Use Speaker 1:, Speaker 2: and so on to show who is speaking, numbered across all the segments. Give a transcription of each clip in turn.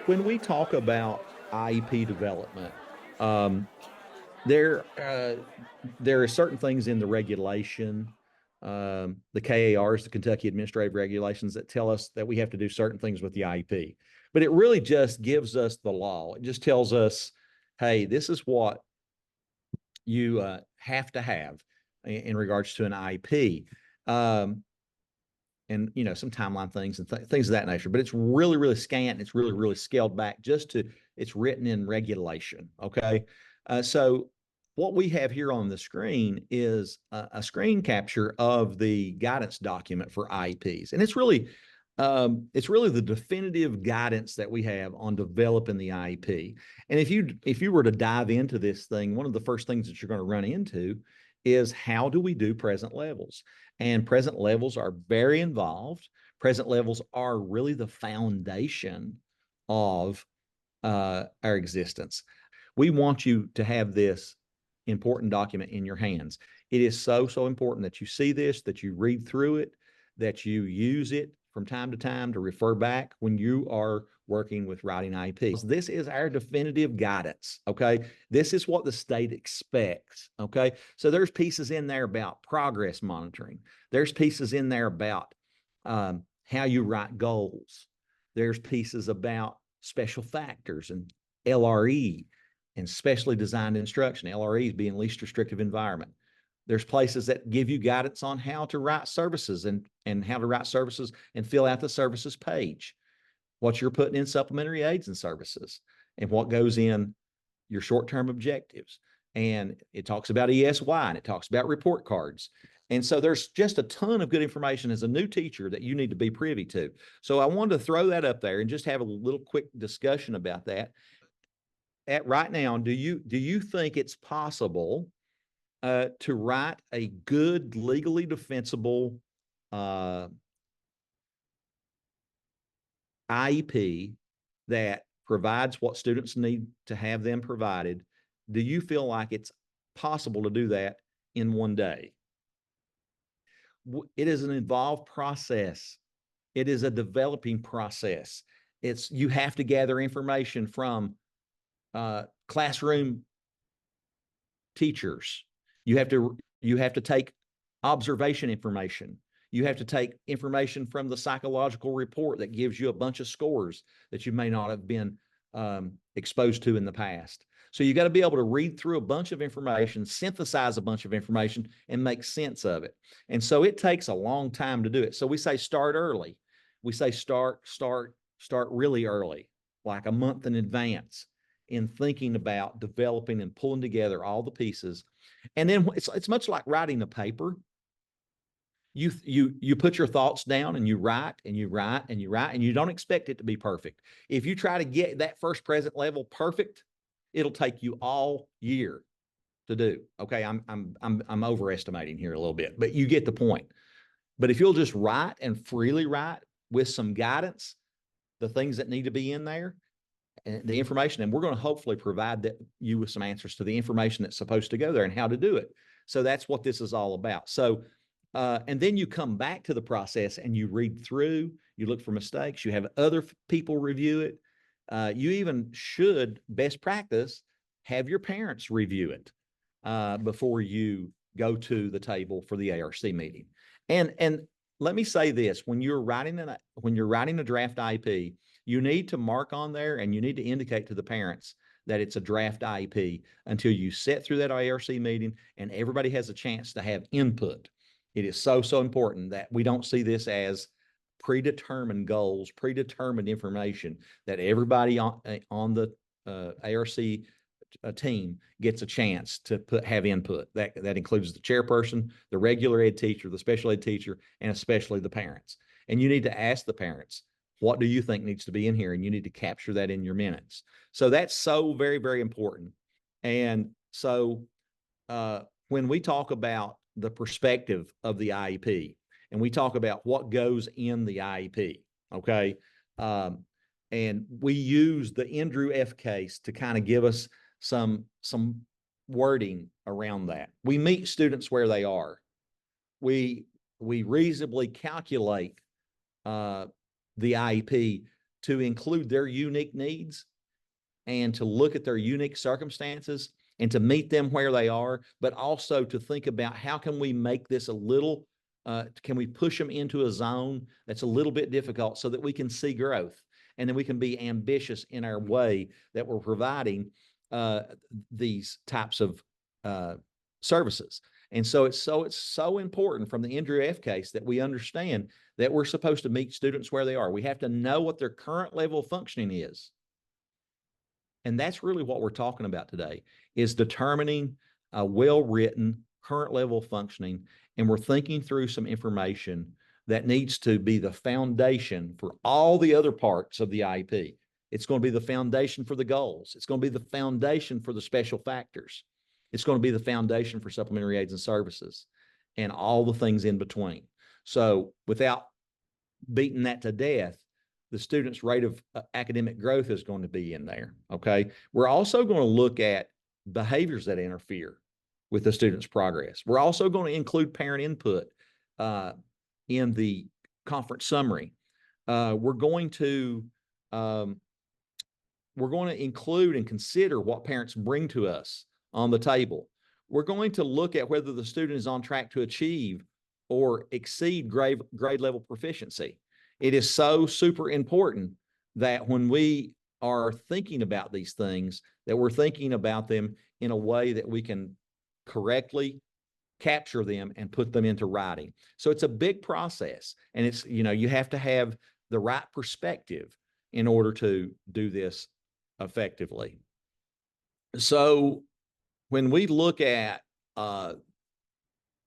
Speaker 1: When we talk about IEP development, um, there there are certain things in the regulation, the KARs, the Kentucky Administrative Regulations, that tell us that we have to do certain things with the IEP. But it really just gives us the law. It just tells us, hey, this is what you have to have in regards to an IEP. And some timeline things and things of that nature. But it's really, really scant. And it's really, really scaled back just to it's written in regulation. Okay, so what we have here on the screen is a screen capture of the guidance document for IEPs, and it's really the definitive guidance that we have on developing the IEP. And if you were to dive into this thing, one of the first things that you're going to run into is how do we do present levels? And present levels are very involved. Present levels are really the foundation of our existence. We want you to have this important document in your hands. It is so, so important that you see this, that you read through it, that you use it from time to time to refer back when you are working with writing IEPs. This is our definitive guidance, okay? This is what the state expects, okay? So there's pieces in there about progress monitoring. There's pieces in there about how you write goals. There's pieces about special factors and LRE and specially designed instruction, LREs being least restrictive environment. There's places that give you guidance on how to write services and how to write services and fill out the services page, what you're putting in supplementary aids and services, and what goes in your short-term objectives. And it talks about ESY, and it talks about report cards. And so there's just a ton of good information as a new teacher that you need to be privy to. So I wanted to throw that up there and just have a little quick discussion about that. At right now, do you think it's possible to write a good, legally defensible IEP that provides what students need to have them provided? Do you feel like it's possible to do that in one day? It is an involved process. It is a developing process. You have to gather information from classroom teachers. You have to take observation information. You have to take information from the psychological report that gives you a bunch of scores that you may not have been exposed to in the past. So you got to be able to read through a bunch of information, synthesize a bunch of information, and make sense of it. And so it takes a long time to do it. So we say start early. We say start really early, like a month in advance, in thinking about developing and pulling together all the pieces. And then it's much like writing a paper. You put your thoughts down and you write and you write and you write, and you don't expect it to be perfect. If you try to get that first present level perfect, it'll take you all year to do. Okay, I'm overestimating here a little bit, but you get the point. But if you'll just write and freely write with some guidance, the things that need to be in there, and the information, and we're going to hopefully provide you with some answers to the information that's supposed to go there and how to do it. So that's what this is all about. So, and then you come back to the process and you read through, you look for mistakes, you have other people review it. You even should, best practice, have your parents review it before you go to the table for the ARC meeting. And let me say this: when you're writing a draft IEP, you need to mark on there and you need to indicate to the parents that it's a draft IEP until you sit through that ARC meeting and everybody has a chance to have input. It is so, so important that we don't see this as predetermined goals, predetermined information, that everybody on the ARC team gets a chance to have input. That includes the chairperson, the regular ed teacher, the special ed teacher, and especially the parents. And you need to ask the parents, what do you think needs to be in here? And you need to capture that in your minutes. So that's so very, very important. And so when we talk about the perspective of the IEP, and we talk about what goes in the IEP, okay, and we use the Andrew F. case to kind of give us some wording around that. We meet students where they are. We reasonably calculate the IEP to include their unique needs and to look at their unique circumstances and to meet them where they are, but also to think about how can we make this a little, can we push them into a zone that's a little bit difficult so that we can see growth and then we can be ambitious in our way that we're providing these types of services. And so it's so important from the Andrew F. case that we understand that we're supposed to meet students where they are. We have to know what their current level of functioning is. And that's really what we're talking about today, is determining a well-written current level of functioning. And we're thinking through some information that needs to be the foundation for all the other parts of the IEP. It's going to be the foundation for the goals. It's going to be the foundation for the special factors. It's going to be the foundation for supplementary aids and services and all the things in between. So without beating that to death, the student's rate of academic growth is going to be in there, okay? We're also going to look at behaviors that interfere with the student's progress. We're also going to include parent input in the conference summary. We're going to include and consider what parents bring to us on the table. We're going to look at whether the student is on track to achieve or exceed grade level proficiency. It is so super important that when we are thinking about these things, that we're thinking about them in a way that we can correctly capture them and put them into writing. So it's a big process, and it's, you know, you have to have the right perspective in order to do this effectively. So when we look at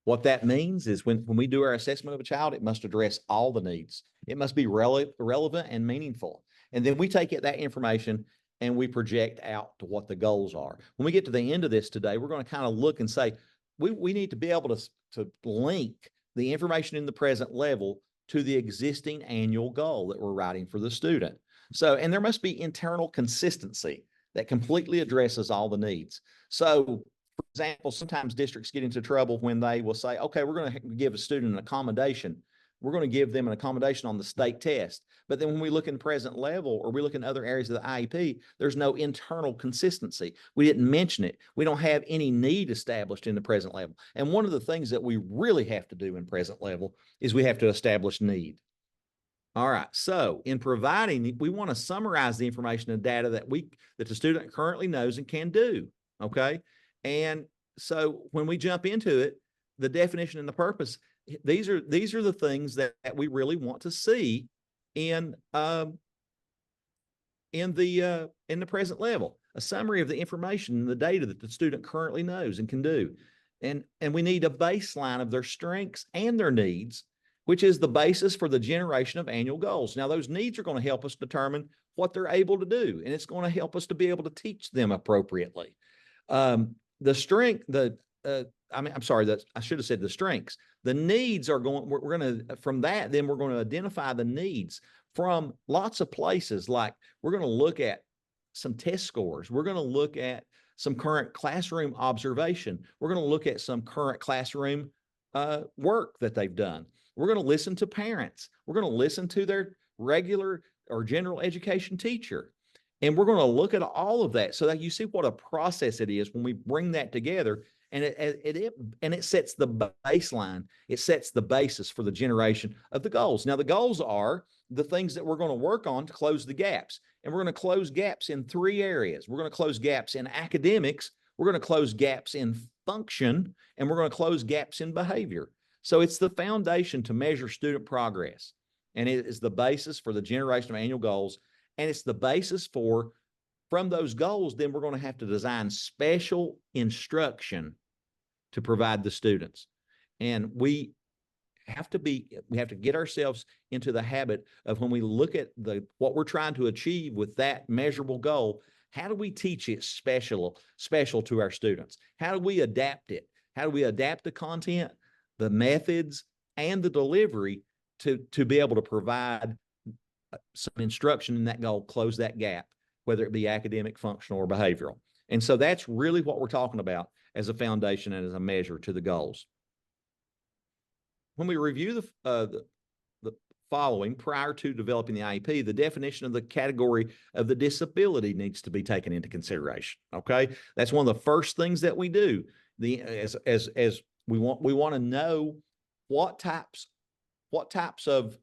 Speaker 1: what that means is when we do our assessment of a child, it must address all the needs. It must be relevant and meaningful. And then we take that information and we project out to what the goals are. When we get to the end of this today, we're going to kind of look and say, we need to be able to link the information in the present level to the existing annual goal that we're writing for the student. So, and there must be internal consistency that completely addresses all the needs. So, for example, sometimes districts get into trouble when they will say, okay, we're going to give a student an accommodation. We're going to give them an accommodation on the state test. But then when we look in present level or we look in other areas of the IEP, there's no internal consistency. We didn't mention it. We don't have any need established in the present level. And one of the things that we really have to do in present level is we have to establish need. All right, so in providing, we want to summarize the information and data that the student currently knows and can do, okay? And so when we jump into it, the definition and the purpose, these are the things that we really want to see in the present level. A summary of the information and the data that the student currently knows and can do. And we need a baseline of their strengths and their needs, which is the basis for the generation of annual goals. Now, those needs are going to help us determine what they're able to do, and it's going to help us to be able to teach them appropriately. The strength, I should have said the strengths. The needs are going, we're going to, from that, then we're going to identify the needs from lots of places. Like we're going to look at some test scores. We're going to look at some current classroom observation. We're going to look at some current classroom work that they've done. We're going to listen to parents. We're going to listen to their regular or general education teacher. And we're going to look at all of that so that you see what a process it is when we bring that together. And it sets the baseline. It sets the basis for the generation of the goals. Now, the goals are the things that we're going to work on to close the gaps. And we're going to close gaps in 3 areas. We're going to close gaps in academics. We're going to close gaps in function. And we're going to close gaps in behavior. So it's the foundation to measure student progress. And it is the basis for the generation of annual goals. And it's the basis for, from those goals, then we're going to have to design special instruction to provide the students. And we have to get ourselves into the habit of, when we look at what we're trying to achieve with that measurable goal, how do we teach it special to our students? How do we adapt it? How do we adapt the content, the methods, and the delivery to be able to provide some instruction in that goal, close that gap, whether it be academic, functional, or behavioral. And so that's really what we're talking about as a foundation and as a measure to the goals. When we review the following prior to developing the IEP, the definition of the category of the disability needs to be taken into consideration. Okay, that's one of the first things that we do. As we want to know what types of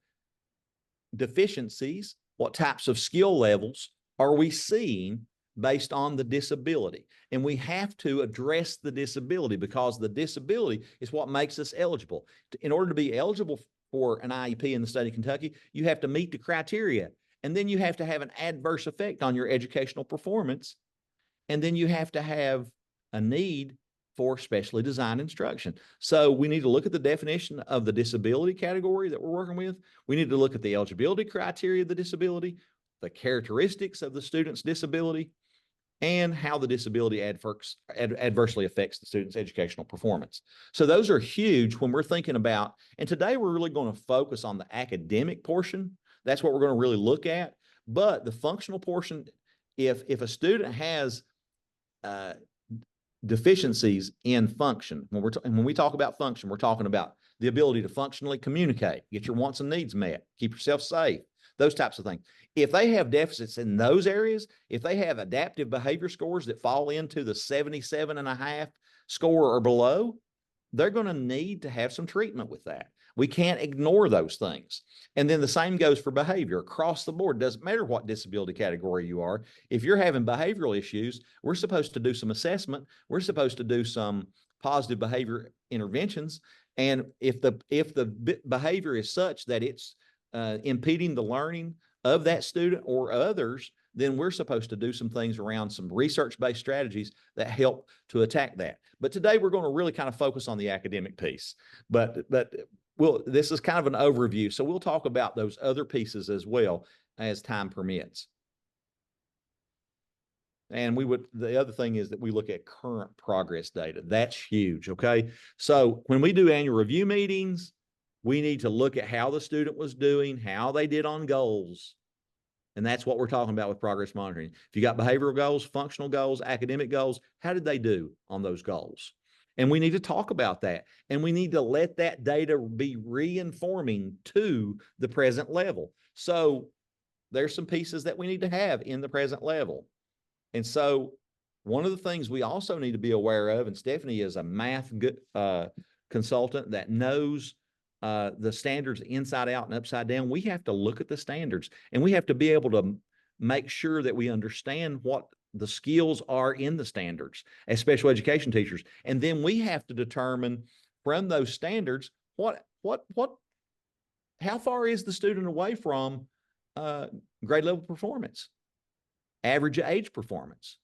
Speaker 1: deficiencies, what types of skill levels are we seeing based on the disability. And we have to address the disability, because the disability is what makes us eligible. In order to be eligible for an IEP in the state of Kentucky, you have to meet the criteria, and then you have to have an adverse effect on your educational performance, and then you have to have a need for specially designed instruction. So we need to look at the definition of the disability category that we're working with. We need to look at the eligibility criteria of the disability, the characteristics of the student's disability, and how the disability adversely affects the student's educational performance. So those are huge when we're thinking about, and today we're really going to focus on the academic portion. That's what we're going to really look at. But the functional portion, if a student has deficiencies in function, when we talk about function, we're talking about the ability to functionally communicate, get your wants and needs met, keep yourself safe, those types of things. If they have deficits in those areas, if they have adaptive behavior scores that fall into the 77.5 score or below, they're going to need to have some treatment with that. We can't ignore those things. And then the same goes for behavior across the board. Doesn't matter what disability category you are. If you're having behavioral issues, we're supposed to do some assessment. We're supposed to do some positive behavior interventions. And if the behavior is such that it's impeding the learning of that student or others, then we're supposed to do some things around some research-based strategies that help to attack that. But today we're going to really kind of focus on the academic piece. But this is kind of an overview, so we'll talk about those other pieces as well as time permits. And the other thing is that we look at current progress data. That's huge, okay? So when we do annual review meetings, we need to look at how the student was doing, how they did on goals. And that's what we're talking about with progress monitoring. If you got behavioral goals, functional goals, academic goals, how did they do on those goals? And we need to talk about that. And we need to let that data be reinforming to the present level. So there's some pieces that we need to have in the present level. And so one of the things we also need to be aware of, and Stephanie is a math consultant that knows the standards inside out and upside down. We have to look at the standards, and we have to be able to make sure that we understand what the skills are in the standards as special education teachers. And then we have to determine from those standards, how far is the student away from grade level performance, average age performance.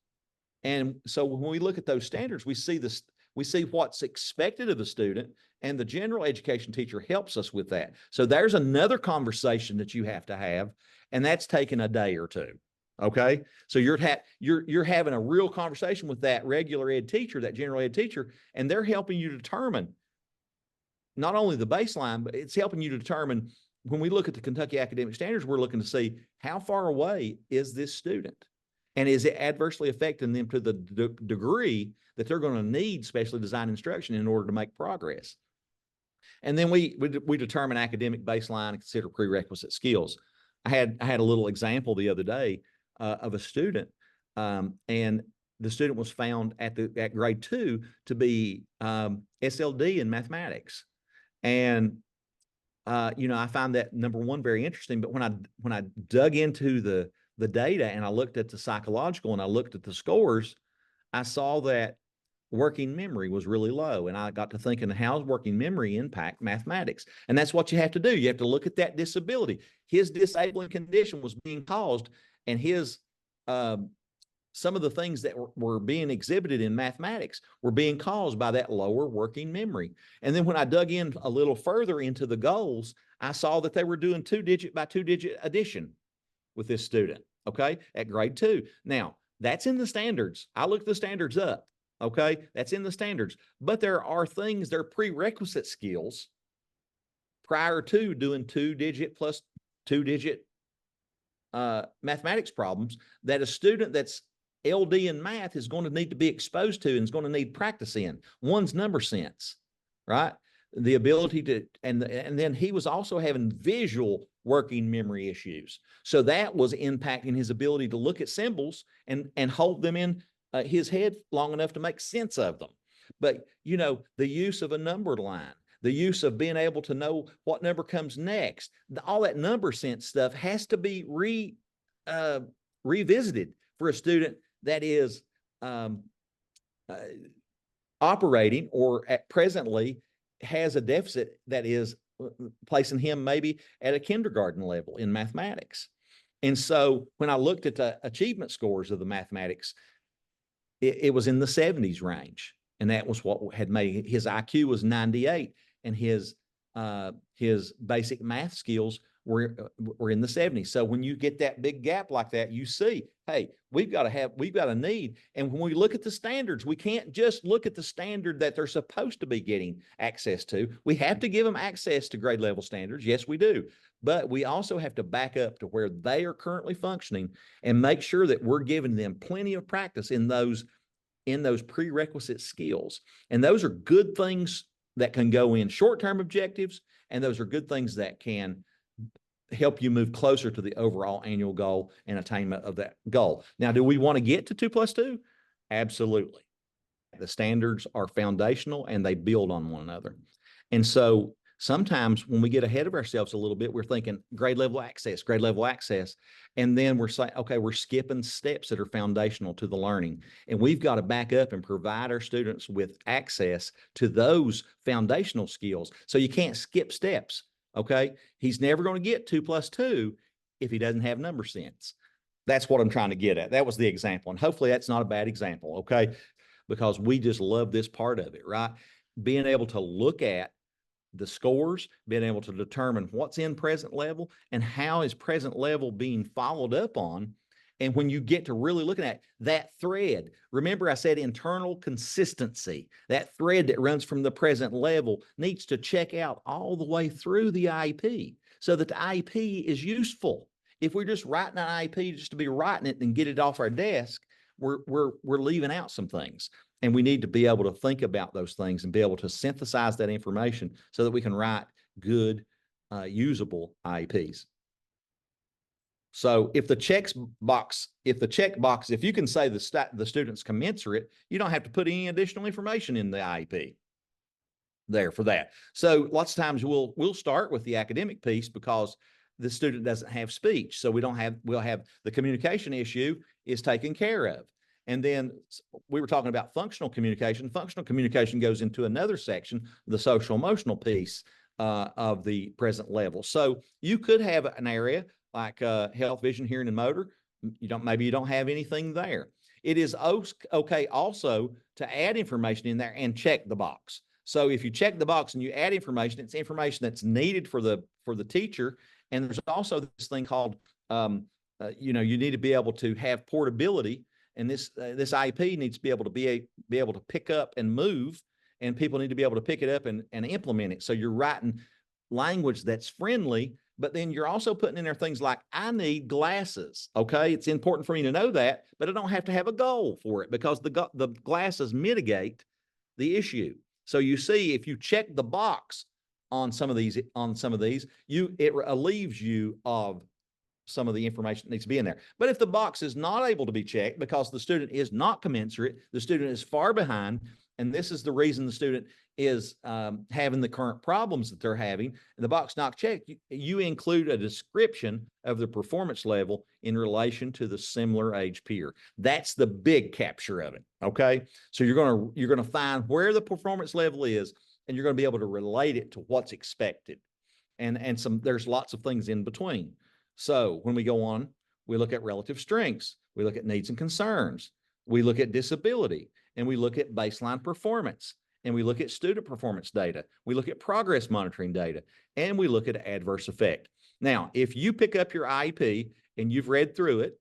Speaker 1: And so when we look at those standards, we see what's expected of the student, and the general education teacher helps us with that. So there's another conversation that you have to have, and that's taking a day or two. Okay. So you're having a real conversation with that regular ed teacher, that general ed teacher, and they're helping you determine not only the baseline, but it's helping you to determine, when we look at the Kentucky academic standards, we're looking to see how far away is this student, and is it adversely affecting them to the degree that they're going to need specially designed instruction in order to make progress. And then we determine academic baseline and consider prerequisite skills. I had a little example the other day of a student, and the student was found at grade 2 to be SLD in mathematics. And I find that, number one, very interesting. But when I dug into the data and I looked at the psychological and I looked at the scores, I saw that working memory was really low. And I got to thinking, how does working memory impact mathematics? And that's what you have to do. You have to look at that disability. His disabling condition was being caused, and his some of the things that were being exhibited in mathematics were being caused by that lower working memory. And then when I dug in a little further into the goals, I saw that they were doing 2-digit by 2-digit addition with this student, okay, at grade 2. Now, that's in the standards. I looked the standards up, okay? That's in the standards. But there are things, there are prerequisite skills prior to doing 2-digit plus 2-digit mathematics problems that a student that's LD in math is going to need to be exposed to and is going to need practice in. One's number sense, right? the ability to, and then he was also having visual working memory issues. So that was impacting his ability to look at symbols and hold them in his head long enough to make sense of them. But, you know, the use of a numbered line, the use of being able to know what number comes next, all that number sense stuff has to be revisited for a student that is operating or presently has a deficit that is placing him maybe at a kindergarten level in mathematics. And so when I looked at the achievement scores of the mathematics, it was in the 70s range. And that was what had made his IQ was 98, and his basic math skills were in the 70s. So when you get that big gap like that, you see, hey, we've got a need. And when we look at the standards, we can't just look at the standard that they're supposed to be getting access to. We have to give them access to grade level standards. Yes, we do. But we also have to back up to where they are currently functioning and make sure that we're giving them plenty of practice in those prerequisite skills. And those are good things that can go in short-term objectives, and those are good things that can help you move closer to the overall annual goal and attainment of that goal. Now, do we want to get to 2 + 2? Absolutely. The standards are foundational and they build on one another. And so sometimes when we get ahead of ourselves a little bit, we're thinking grade level access. And then we're saying, okay, we're skipping steps that are foundational to the learning. And we've got to back up and provide our students with access to those foundational skills. So you can't skip steps. Okay. He's never going to get 2 + 2 if he doesn't have number sense. That's what I'm trying to get at. That was the example. And hopefully that's not a bad example. Okay. Because we just love this part of it, right? Being able to look at the scores, being able to determine what's in present level and how is present level being followed up on. And when you get to really looking at that thread, remember I said internal consistency, that thread that runs from the present level needs to check out all the way through the IEP so that the IEP is useful. If we're just writing an IEP just to be writing it and get it off our desk, we're leaving out some things. And we need to be able to think about those things and be able to synthesize that information so that we can write good, usable IEPs. So if you can say the student's commensurate, you don't have to put any additional information in the IEP there for that. So lots of times we'll start with the academic piece because the student doesn't have speech. So we'll have the communication issue is taken care of. And then we were talking about functional communication. Functional communication goes into another section, the social emotional piece of the present level. So you could have an area like health, vision, hearing, and motor. Maybe you don't have anything there. It is okay also to add information in there and check the box. So if you check the box and you add information, it's information that's needed for the teacher. And there's also this thing called, you need to be able to have portability. And this IEP needs to be able to pick up and move, and people need to be able to pick it up and implement it. So you're writing language that's friendly, but then you're also putting in there things like, I need glasses. Okay. It's important for me to know that, but I don't have to have a goal for it because the glasses mitigate the issue. So you see, if you check the box on some of these, it relieves you of some of the information that needs to be in there. But if the box is not able to be checked because the student is not commensurate, the student is far behind, and this is the reason the student is having the current problems that they're having, and the box not checked, you include a description of the performance level in relation to the similar age peer. That's the big capture of it. Okay. So you're going to find where the performance level is, and you're going to be able to relate it to what's expected. And there's lots of things in between. So when we go on, we look at relative strengths, we look at needs and concerns, we look at disability, and we look at baseline performance, and we look at student performance data, we look at progress monitoring data, and we look at adverse effect. Now, if you pick up your IEP and you've read through it,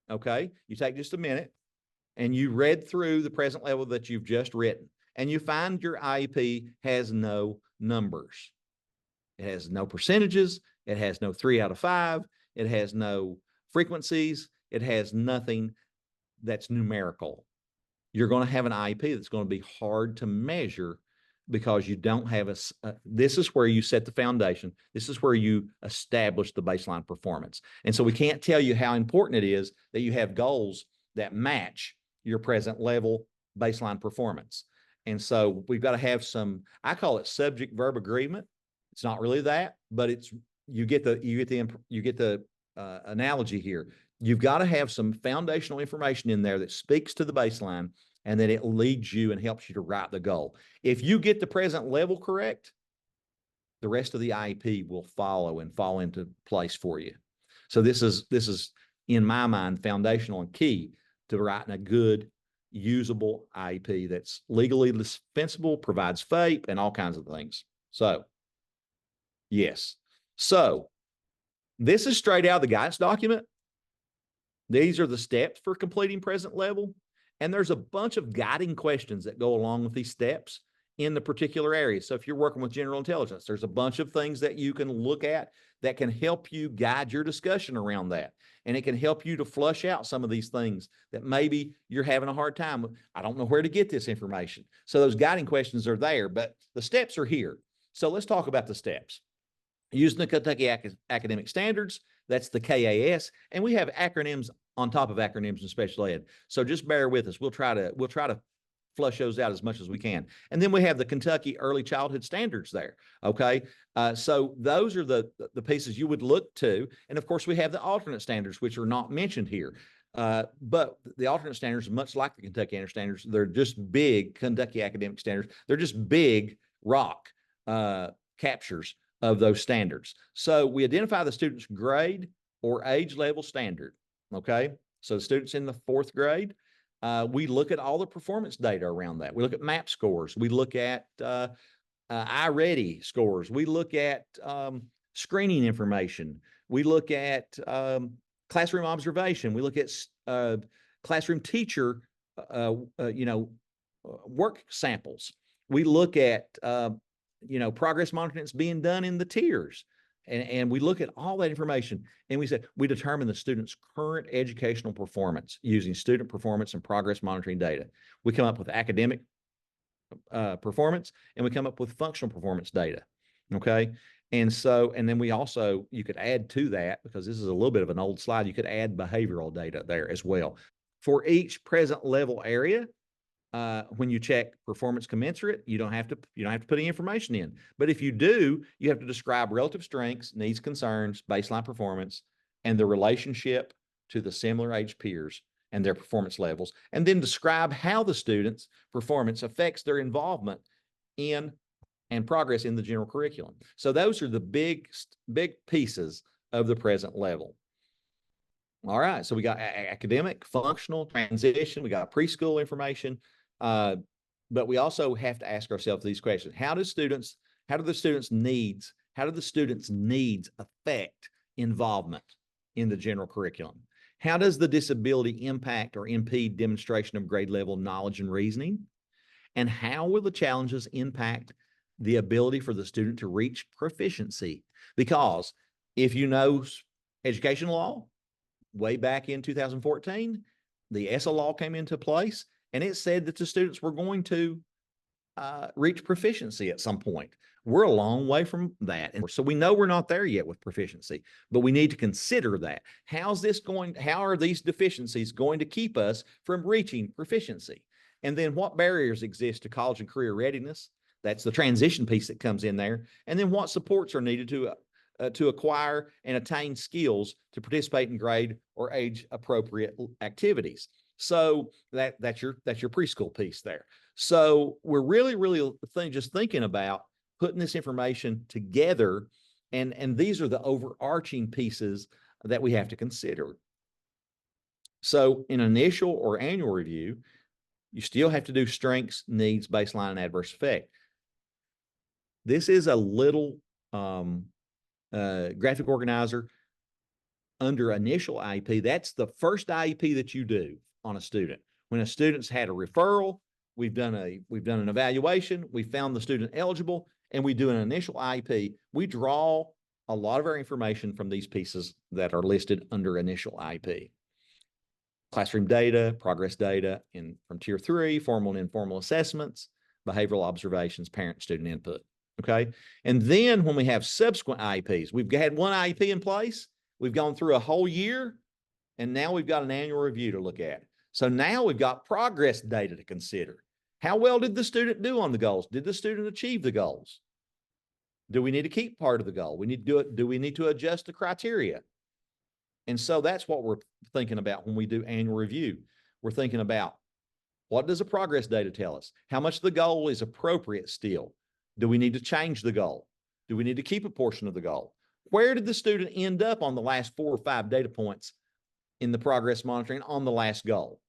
Speaker 1: okay, you take just a minute and you read through the present level that you've just written, and you find your IEP has no numbers. It has no percentages. It has no 3 out of 5. It has no frequencies. It has nothing that's numerical. You're going to have an IEP that's going to be hard to measure because you don't have this is where you set the foundation. This is where you establish the baseline performance. And so we can't tell you how important it is that you have goals that match your present level baseline performance. And so we've got to have some, I call it subject verb agreement. It's not really that, but it's, you get the analogy here. You've got to have some foundational information in there that speaks to the baseline, and then it leads you and helps you to write the goal. If you get the present level correct, the rest of the IEP will follow and fall into place for you. So this is in my mind foundational and key to writing a good, usable IEP that's legally dispensable, provides FAPE, and all kinds of things. So yes. So this is straight out of the guidance document. These are the steps for completing present level. And there's a bunch of guiding questions that go along with these steps in the particular area. So if you're working with general intelligence, there's a bunch of things that you can look at that can help you guide your discussion around that. And it can help you to flush out some of these things that maybe you're having a hard time with. I don't know where to get this information. So those guiding questions are there, but the steps are here. So let's talk about the steps. Using the Kentucky Academic Standards, that's the KAS, and we have acronyms on top of acronyms in special ed. So just bear with us. We'll try to flush those out as much as we can. And then we have the Kentucky Early Childhood Standards there. Okay. So those are the pieces you would look to. And of course we have the alternate standards, which are not mentioned here. But the alternate standards, much like the Kentucky Standard Standards, they're just big Kentucky Academic Standards. They're just big rock captures of those standards. So we identify the student's grade or age level standard. Okay. So the students in the 4th grade, we look at all the performance data around that. We look at MAP scores. We look at iReady scores. We look at screening information. We look at classroom observation. We look at classroom teacher, work samples. We look at, progress monitoring that's being done in the tiers. And we look at all that information and we determine the student's current educational performance using student performance and progress monitoring data. We come up with academic performance and we come up with functional performance data. Okay. And then we also, you could add to that, because this is a little bit of an old slide, you could add behavioral data there as well. For each present level area, when you check performance commensurate, you don't have to put any information in. But if you do, you have to describe relative strengths, needs, concerns, baseline performance, and the relationship to the similar age peers and their performance levels, and then describe how the student's performance affects their involvement in and progress in the general curriculum. So those are the big pieces of the present level. All right, so we got academic, functional, transition, we got preschool information, but we also have to ask ourselves these questions. How do the students' needs affect involvement in the general curriculum? How does the disability impact or impede demonstration of grade level knowledge and reasoning? And how will the challenges impact the ability for the student to reach proficiency? Because if you know education law, way back in 2014, the ESSA law came into place, and it said that the students were going to reach proficiency at some point. We're a long way from that. And so we know we're not there yet with proficiency, but we need to consider that. How are these deficiencies going to keep us from reaching proficiency? And then what barriers exist to college and career readiness? That's the transition piece that comes in there. And then what supports are needed to acquire and attain skills to participate in grade or age appropriate activities. So that's your preschool piece there. So we're really just thinking about putting this information together, and these are the overarching pieces that we have to consider. So in initial or annual review, you still have to do strengths, needs, baseline, and adverse effect. This is a little graphic organizer under initial IEP. That's the first IEP that you do on a student. When a student's had a referral, we've done an evaluation, we found the student eligible, and we do an initial IEP. We draw a lot of our information from these pieces that are listed under initial IEP. Classroom data, progress data from tier 3, formal and informal assessments, behavioral observations, parent-student input. Okay. And then when we have subsequent IEPs, we've had one IEP in place, we've gone through a whole year, and now we've got an annual review to look at. So now we've got progress data to consider. How well did the student do on the goals? Did the student achieve the goals? Do we need to keep part of the goal? We need to do it. Do we need to adjust the criteria? And so that's what we're thinking about when we do annual review. We're thinking about, what does the progress data tell us? How much of the goal is appropriate still? Do we need to change the goal? Do we need to keep a portion of the goal? Where did the student end up on the last 4 or 5 data points in the progress monitoring on the last goal?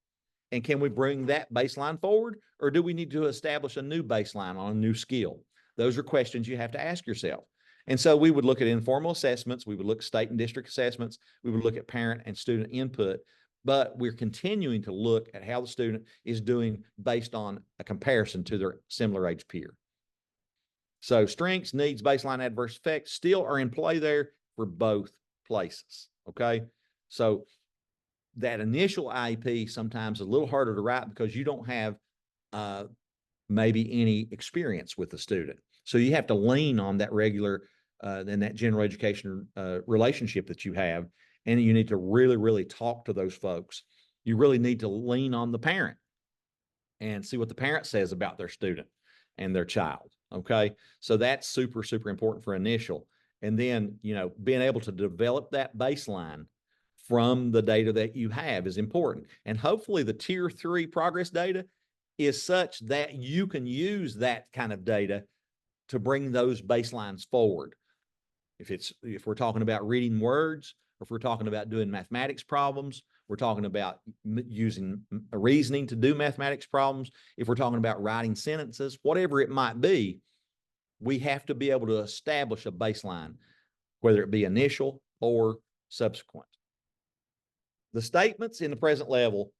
Speaker 1: And can we bring that baseline forward, or do we need to establish a new baseline on a new skill? Those are questions you have to ask yourself. And so we would look at informal assessments. We would look at state and district assessments. We would look at parent and student input, but we're continuing to look at how the student is doing based on a comparison to their similar age peer. So strengths, needs, baseline, adverse effects still are in play there for both places. Okay. So that initial IEP sometimes is a little harder to write because you don't have maybe any experience with the student. So you have to lean on that regular and that general education relationship that you have. And you need to really, really talk to those folks. You really need to lean on the parent and see what the parent says about their student and their child. Okay. So that's super, super important for initial. And then, you know, being able to develop that baseline from the data that you have is important. And hopefully the tier 3 progress data is such that you can use that kind of data to bring those baselines forward. If we're talking about reading words, or if we're talking about doing mathematics problems, we're talking about using reasoning to do mathematics problems. If we're talking about writing sentences, whatever it might be, we have to be able to establish a baseline, whether it be initial or subsequent. The statements in the present level,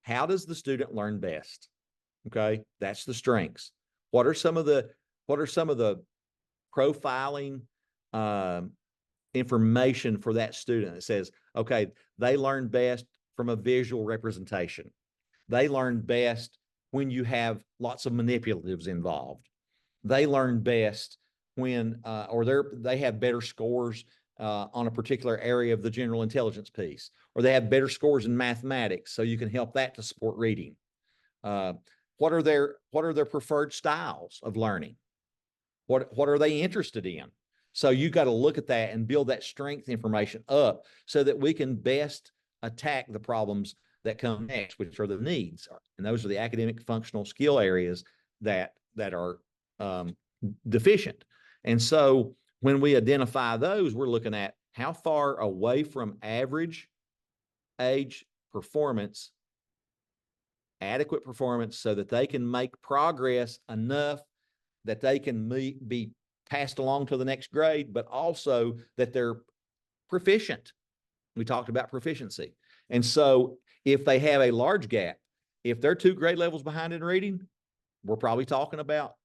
Speaker 1: how does the student learn best? Okay, that's the strengths. What are some of the profiling information for that student that says, okay, they learn best from a visual representation. They learn best when you have lots of manipulatives involved. They learn best when, they have better scores on a particular area of the general intelligence piece, or they have better scores in mathematics, so you can help that to support reading. What are their preferred styles of learning? What are they interested in? So you got to look at that and build that strength information up so that we can best attack the problems that come next, which are the needs. And those are the academic functional skill areas that are deficient. And so when we identify those, we're looking at how far away from average age performance, adequate performance, so that they can make progress enough that they can be passed along to the next grade, but also that they're proficient. We talked about proficiency. And so if they have a large gap, if they're 2 grade levels behind in reading, we're probably talking about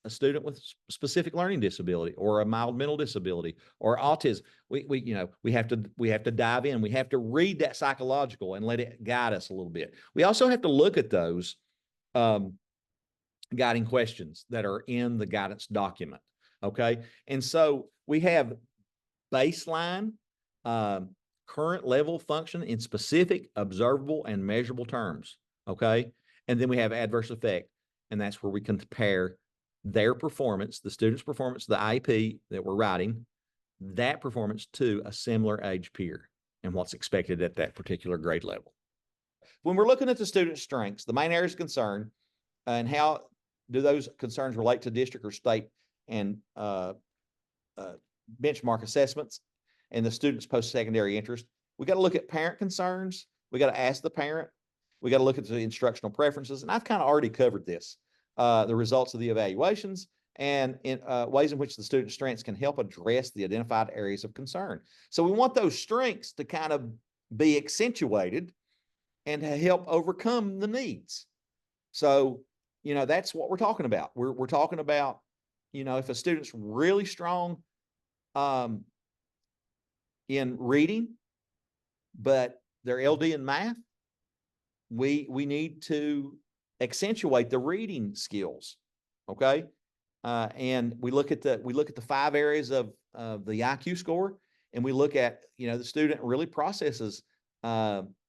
Speaker 1: a student with specific learning disability or a mild mental disability or autism. We have to dive in. We have to read that psychological and let it guide us a little bit. We also have to look at those guiding questions that are in the guidance document. Okay. And so we have baseline, current level function in specific, observable, and measurable terms. Okay. And then we have adverse effect. And that's where we compare their performance, the student's performance, the IEP that we're writing, that performance to a similar age peer and what's expected at that particular grade level. When we're looking at the student's strengths, the main areas of concern and how do those concerns relate to district or state and benchmark assessments and the student's post-secondary interest, we got to look at parent concerns. We got to ask the parent. We got to look at the instructional preferences. And I've kind of already covered this, the results of the evaluations and in ways in which the student's strengths can help address the identified areas of concern. So we want those strengths to kind of be accentuated and to help overcome the needs. So, that's what we're talking about. We're talking about, if a student's really strong in reading, but they're LD in math, we need to accentuate the reading skills. Okay. And we look at the 5 areas of the IQ score, and we look at, the student really processes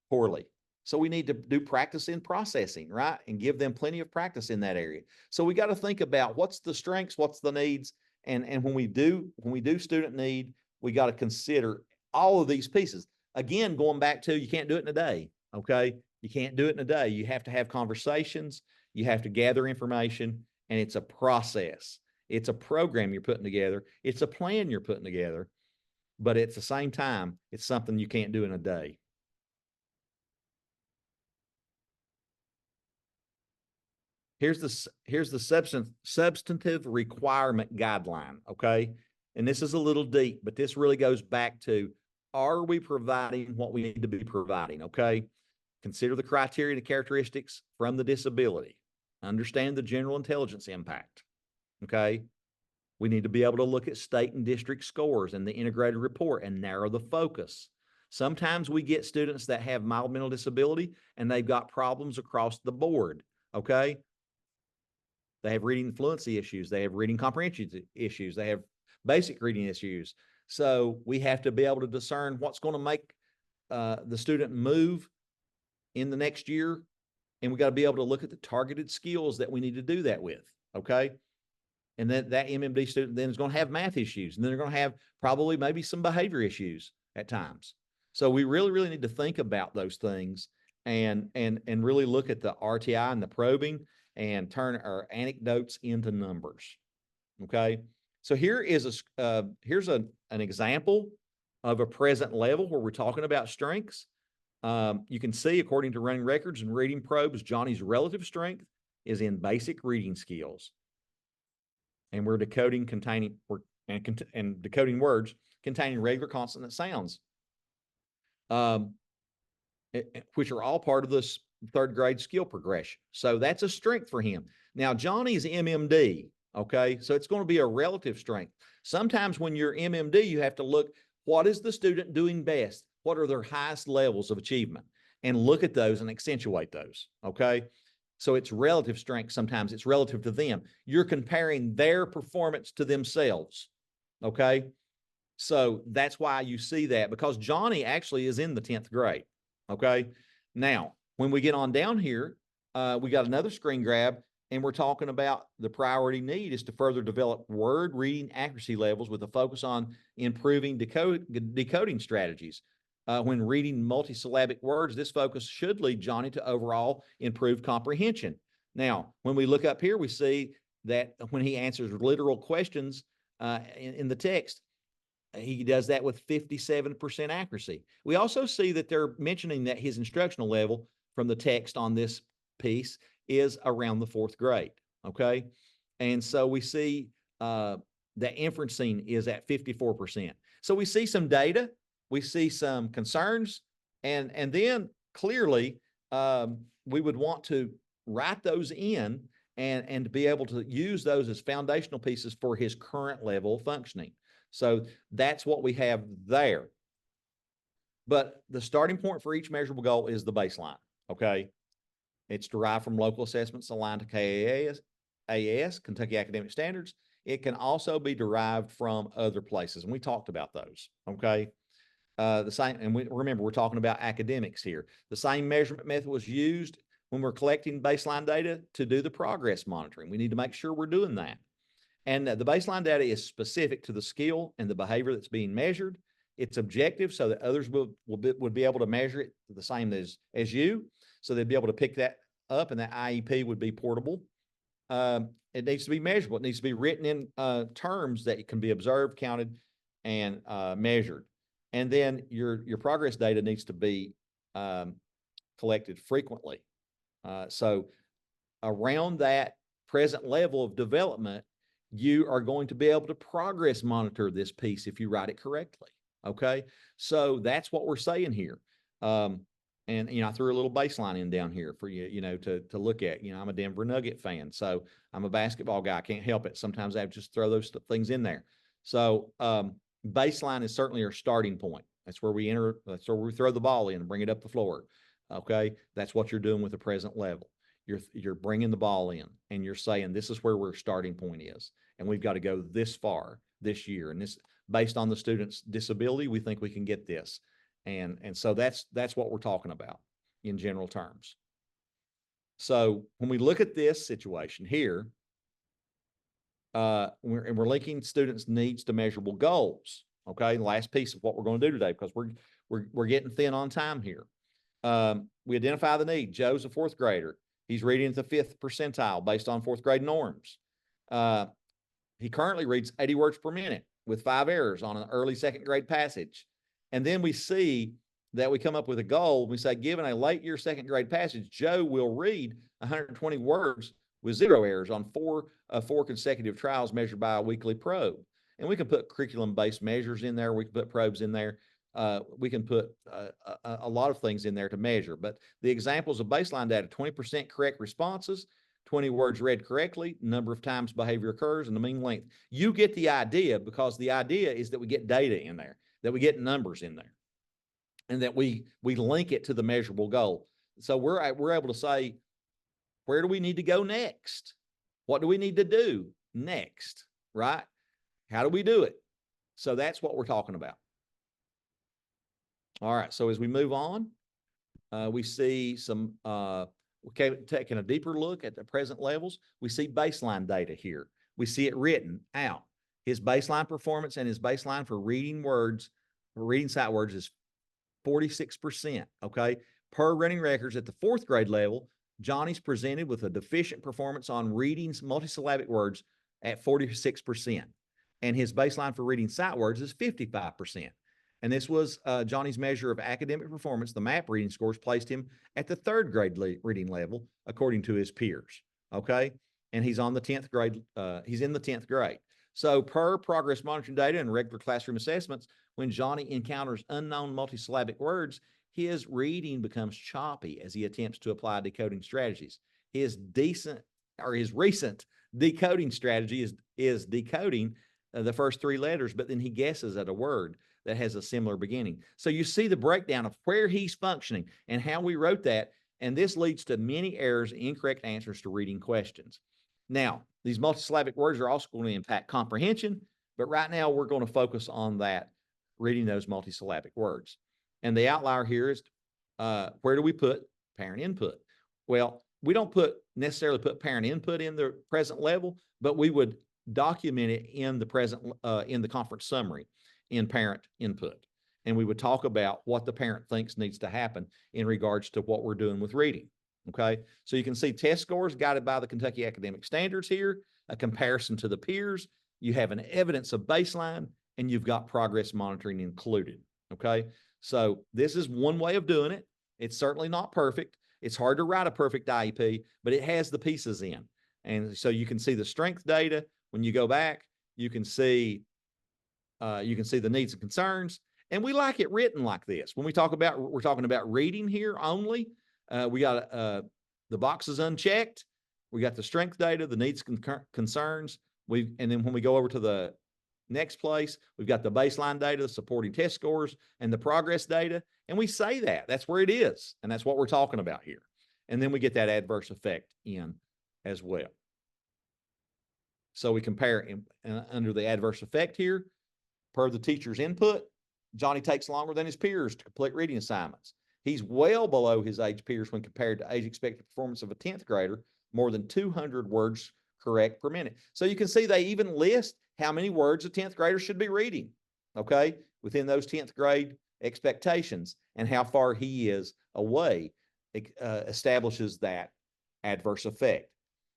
Speaker 1: poorly. So we need to do practice in processing, right? And give them plenty of practice in that area. So we got to think about what's the strengths, what's the needs. And when we do student need, we got to consider all of these pieces. Again, going back to, you can't do it in a day. Okay. You can't do it in a day. You have to have conversations. You have to gather information, and it's a process. It's a program you're putting together. It's a plan you're putting together, but at the same time, it's something you can't do in a day. Here's the substantive requirement guideline. Okay. And this is a little deep, but this really goes back to, are we providing what we need to be providing? Okay. Consider the criteria and the characteristics from the disability. Understand the general intelligence impact. Okay. We need to be able to look at state and district scores and the integrated report and narrow the focus. Sometimes we get students that have mild mental disability and they've got problems across the board. Okay. They have reading fluency issues. They have reading comprehension issues. They have basic reading issues. So we have to be able to discern what's going to make the student move in the next year. And we got to be able to look at the targeted skills that we need to do that with. Okay. And then that MMD student then is going to have math issues, and then they're going to have probably maybe some behavior issues at times. So we really, really need to think about those things and really look at the RTI and the probing and turn our anecdotes into numbers. Okay. So here is here's an example of a present level where we're talking about strengths. You can see, according to running records and reading probes, Johnny's relative strength is in basic reading skills. And we're decoding decoding words containing regular consonant sounds, which are all part of this 3rd grade skill progression. So that's a strength for him. Now, Johnny's MMD, okay? So it's going to be a relative strength. Sometimes when you're MMD, you have to look, what is the student doing best? What are their highest levels of achievement? And look at those and accentuate those, okay? So it's relative strength. Sometimes it's relative to them. You're comparing their performance to themselves. Okay. So that's why you see that, because Johnny actually is in the 10th grade. Okay. Now, when we get on down here, we got another screen grab, and we're talking about the priority need is to further develop word reading accuracy levels with a focus on improving decoding strategies. When reading multisyllabic words, this focus should lead Johnny to overall improved comprehension. Now, when we look up here, we see that when he answers literal questions in the text, he does that with 57% accuracy. We also see that they're mentioning that his instructional level from the text on this piece is around the 4th grade. Okay. And so we see that inferencing is at 54%. So we see some data. We see some concerns, and then clearly we would want to write those in and to be able to use those as foundational pieces for his current level of functioning. So that's what we have there. But the starting point for each measurable goal is the baseline, okay? It's derived from local assessments aligned to KAS, Kentucky Academic Standards. It can also be derived from other places, and we talked about those, okay? The same, and remember, we're talking about academics here. The same measurement method was used when we're collecting baseline data to do the progress monitoring. We need to make sure we're doing that. And the baseline data is specific to the skill and the behavior that's being measured. It's objective so that others would be able to measure it the same as you. So they'd be able to pick that up, and that IEP would be portable. It needs to be measurable. It needs to be written in terms that can be observed, counted, and measured. And then your progress data needs to be collected frequently. So around that present level of development, you are going to be able to progress monitor this piece if you write it correctly. Okay. So that's what we're saying here. And, I threw a little baseline in down here for you, to look at. I'm a Denver Nugget fan, so I'm a basketball guy. I can't help it. Sometimes I just throw those things in there. So baseline is certainly our starting point. That's where we enter. That's where we throw the ball in and bring it up the floor. Okay. That's what you're doing with the present level. you're bringing the ball in and you're saying, this is where our starting point is. And we've got to go this far this year. And this, based on the student's disability, we think we can get this. And so that's what we're talking about in general terms. So when we look at this situation here, we're linking students' needs to measurable goals. Okay, last piece of what we're going to do today, because we're getting thin on time here. We identify the need. Joe's a fourth grader. He's reading at the 5th percentile based on fourth grade norms. He currently reads 80 words per minute with 5 errors on an early second grade passage. And then we see that we come up with a goal. We say, given a late year second grade passage, Joe will read 120 words with 0 errors on 4 consecutive trials measured by a weekly probe. And we can put curriculum-based measures in there. We can put probes in there. We can put a lot of things in there to measure. But the examples of baseline data: 20% correct responses, 20 words read correctly, number of times behavior occurs, and the mean length. You get the idea, because the idea is that we get data in there, that we get numbers in there, and that we link it to the measurable goal. So we're able to say, where do we need to go next? What do we need to do next, right? How do we do it? So that's what we're talking about. All right, so as we move on, we see some, taking a deeper look at the present levels. We see baseline data here. We see it written out. His baseline performance and his baseline for reading words, reading sight words, is 46%, okay? Per running records at the 4th grade level, Johnny's presented with a deficient performance on reading multisyllabic words at 46%. And his baseline for reading sight words is 55%. And this was Johnny's measure of academic performance. The MAP reading scores placed him at the 3rd grade reading level, according to his peers, okay? And he's on the 10th grade, he's in the 10th grade. So per progress monitoring data and regular classroom assessments, when Johnny encounters unknown multisyllabic words, his reading becomes choppy as he attempts to apply decoding strategies. His recent decoding strategy is decoding the first 3 letters, but then he guesses at a word that has a similar beginning. So you see the breakdown of where he's functioning and how we wrote that, and this leads to many errors and incorrect answers to reading questions. Now, these multisyllabic words are also going to impact comprehension, but right now we're going to focus on that, reading those multisyllabic words. And the outlier here is, where do we put parent input? Well, we don't necessarily put parent input in the present level, but we would document it in the present, in the conference summary, in parent input. And we would talk about what the parent thinks needs to happen in regards to what we're doing with reading. Okay, so you can see test scores guided by the Kentucky Academic Standards here, a comparison to the peers. You have an evidence of baseline, and you've got progress monitoring included. Okay, so this is one way of doing it. It's certainly not perfect. It's hard to write a perfect IEP, but it has the pieces in. And so you can see the strength data. When you go back, you can see the needs and concerns. And we like it written like this. When we're talking about reading here only. We got the boxes unchecked. We got the strength data, the needs, concerns. And then when we go over to the next place, we've got the baseline data, the supporting test scores, and the progress data. And we say that. That's where it is. And that's what we're talking about here. And then we get that adverse effect in as well. So we compare under the adverse effect here, per the teacher's input, Johnny takes longer than his peers to complete reading assignments. He's well below his age peers when compared to age expected performance of a 10th grader, more than 200 words correct per minute. So you can see they even list how many words a 10th grader should be reading, okay, within those 10th grade expectations, and how far he is away establishes that adverse effect.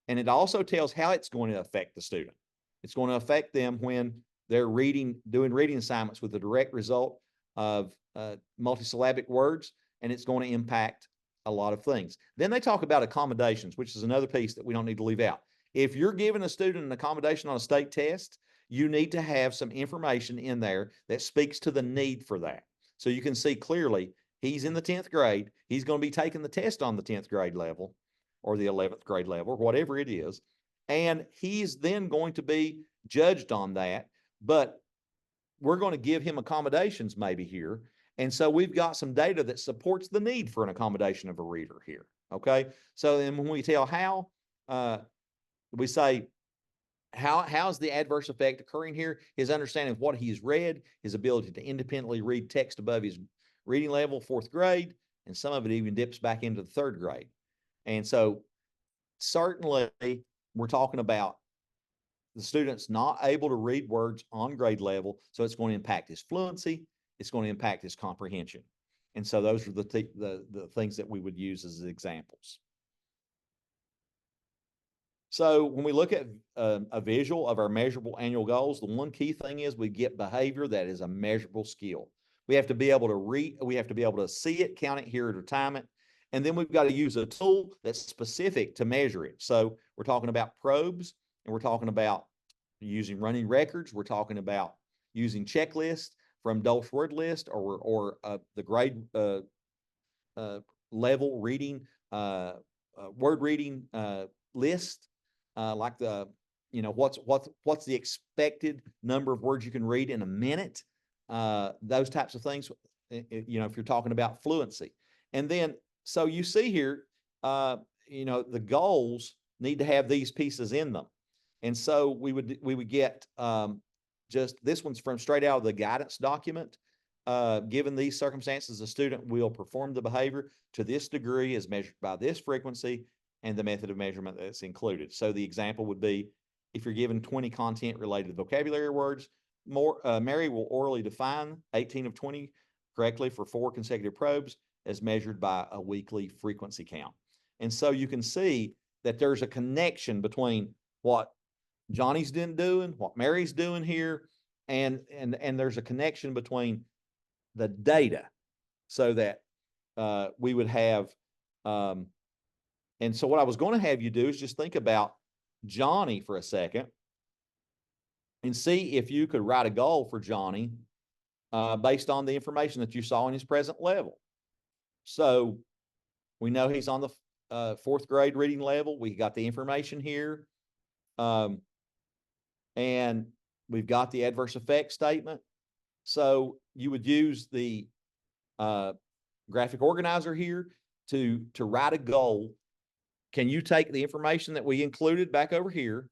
Speaker 1: And it also tells how it's going to affect the student. It's going to affect them when they're doing reading assignments with the direct result of multisyllabic words, and it's going to impact a lot of things. Then they talk about accommodations, which is another piece that we don't need to leave out. If you're giving a student an accommodation on a state test, you need to have some information in there that speaks to the need for that. So you can see clearly he's in the 10th grade. He's going to be taking the test on the 10th grade level or the 11th grade level, whatever it is. And he's then going to be judged on that. But we're going to give him accommodations maybe here. And so we've got some data that supports the need for an accommodation of a reader here. Okay. So then when we tell how, we say, how's the adverse effect occurring here? His understanding of what he's read, his ability to independently read text above his reading level, 4th grade, and some of it even dips back into the 3rd grade. And so certainly we're talking about the student's not able to read words on grade level, so it's going to impact his fluency, it's going to impact his comprehension. And so those are the things that we would use as examples. So when we look at a visual of our measurable annual goals, the one key thing is we get behavior that is a measurable skill. We have to be able to read, we have to be able to see it, count it, hear it, or time it. And then we've got to use a tool that's specific to measure it. So we're talking about probes, and we're talking about using running records. We're talking about using checklists from Dolph's word list or the grade level reading, word reading list. Like the, what's the expected number of words you can read in a minute, those types of things, if you're talking about fluency. And then, so you see here, the goals need to have these pieces in them. And so we would get, just this one's from straight out of the guidance document. Given these circumstances, the student will perform the behavior to this degree as measured by this frequency and the method of measurement that's included. So the example would be, if you're given 20 content-related vocabulary words, Mary will orally define 18 of 20 correctly for 4 consecutive probes as measured by a weekly frequency count. And so you can see that there's a connection between what Johnny's doing, what Mary's doing here, and there's a connection between the data, so that we would have, and so what I was going to have you do is just think about Johnny for a second and see if you could write a goal for Johnny based on the information that you saw in his present level. So we know he's on the 4th grade reading level. We got the information here. And we've got the adverse effect statement. So you would use the graphic organizer here to write a goal. Can you take the information that we included back over here,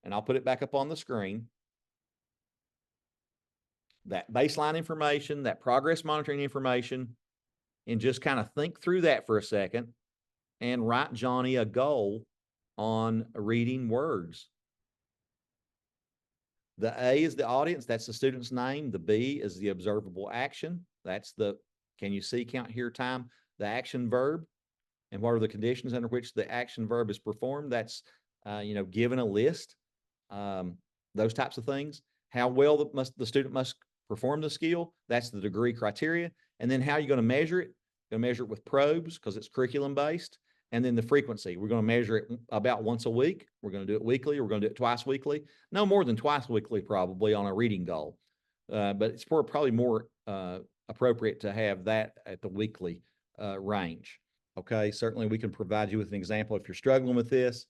Speaker 1: and I'll put it back up on the screen, that baseline information, that progress monitoring information, and just kind of think through that for a second and write Johnny a goal on reading words. The A is the audience. That's the student's name. The B is the observable action. That's the, can you see, count, hear, time, the action verb. And what are the conditions under which the action verb is performed? That's, given a list, those types of things. How well the student must perform the skill. That's the degree criteria. And then how are you going to measure it? You're going to measure it with probes because it's curriculum based. And then the frequency, we're going to measure it about once a week. We're going to do it weekly. We're going to do it twice weekly. No more than twice weekly, probably, on a reading goal. But it's probably more appropriate to have that at the weekly range. Okay, certainly we can provide you with an example if you're struggling with this.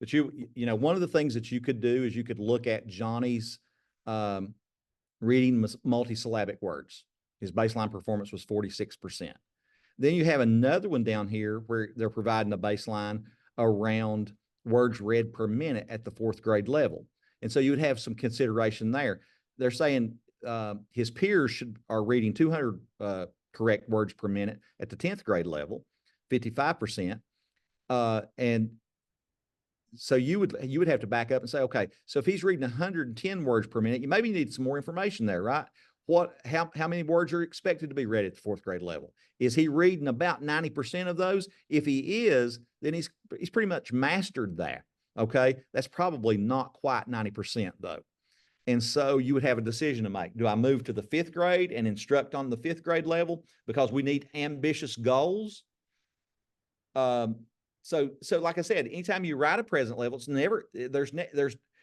Speaker 1: But one of the things that you could do is you could look at Johnny's reading multisyllabic words. His baseline performance was 46%. Then you have another one down here where they're providing a baseline around words read per minute at the 4th grade level. And so you would have some consideration there. They're saying his peers are reading 200 correct words per minute at the 10th grade level, 55%. And so you would have to back up and say, okay, so if he's reading 110 words per minute, you maybe need some more information there, right? How many words are expected to be read at the 4th grade level? Is he reading about 90% of those? If he is, then he's pretty much mastered that. Okay. That's probably not quite 90% though. And so you would have a decision to make. Do I move to the 5th grade and instruct on the 5th grade level because we need ambitious goals? So like I said, anytime you write a present level,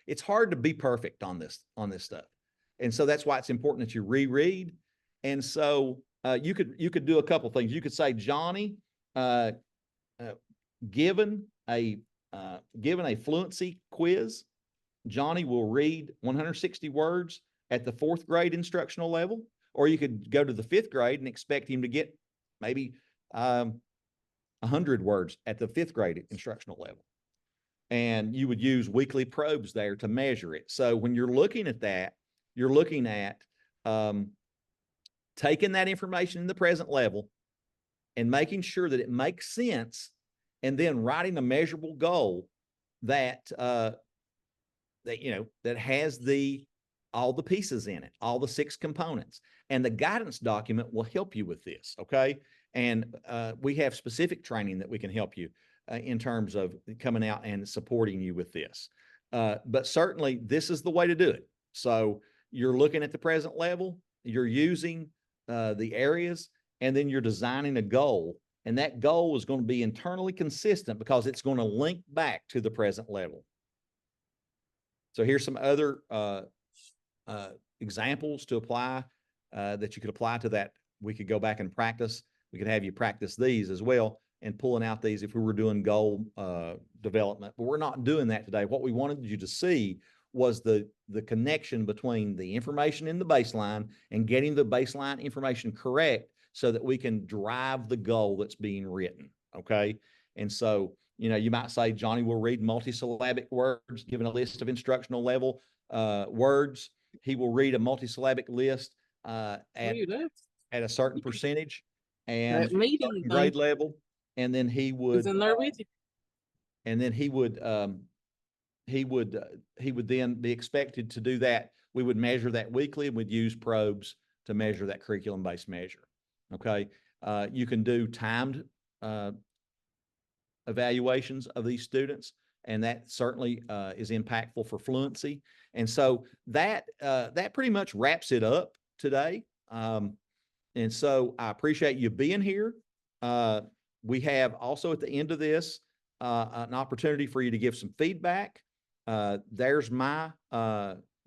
Speaker 1: it's hard to be perfect on this stuff. And so that's why it's important that you reread. And so you could do a couple things. You could say, Johnny, given a fluency quiz, Johnny will read 160 words at the 4th grade instructional level. Or you could go to the 5th grade and expect him to get maybe 100 words at the 5th grade instructional level. And you would use weekly probes there to measure it. So when you're looking at that, you're looking at taking that information in the present level and making sure that it makes sense, and then writing a measurable goal that that has all the pieces in it, all the 6 components. And the guidance document will help you with this, okay? And we have specific training that we can help you in terms of coming out and supporting you with this. But certainly this is the way to do it. So you're looking at the present level, you're using the areas, and then you're designing a goal. And that goal is going to be internally consistent because it's going to link back to the present level. So here's some other examples to apply that you could apply to that. We could go back and practice. We could have you practice these as well and pulling out these if we were doing goal development, but we're not doing that today. What we wanted you to see was the connection between the information in the baseline and getting the baseline information correct so that we can drive the goal that's being written, okay? And so, you might say, Johnny will read multisyllabic words, given a list of instructional level words. He will read a multisyllabic list at a certain percentage and grade level. And then he would, and then he would then be expected to do that. We would measure that weekly, and we'd use probes to measure that curriculum-based measure. Okay. You can do timed evaluations of these students, and that certainly is impactful for fluency. And so that pretty much wraps it up today. And so I appreciate you being here. We have also at the end of this an opportunity for you to give some feedback. There's my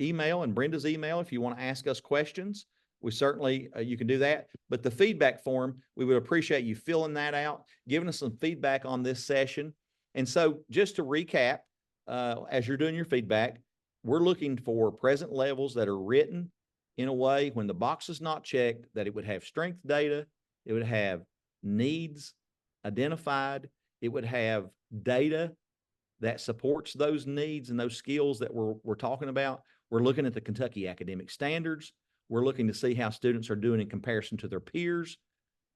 Speaker 1: email and Brenda's email if you want to ask us questions. We certainly, you can do that. But the feedback form, we would appreciate you filling that out, giving us some feedback on this session. And so just to recap, as you're doing your feedback, we're looking for present levels that are written in a way when the box is not checked, that it would have strength data, it would have needs identified, it would have data that supports those needs and those skills that we're talking about. We're looking at the Kentucky academic standards. We're looking to see how students are doing in comparison to their peers,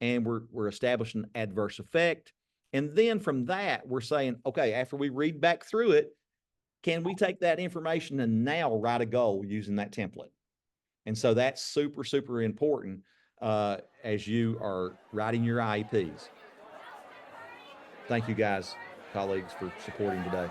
Speaker 1: and we're establishing adverse effect. And then from that, we're saying, okay, after we read back through it, can we take that information and now write a goal using that template? And so that's super, super important as you are writing your IEPs. Thank you guys, colleagues, for supporting today.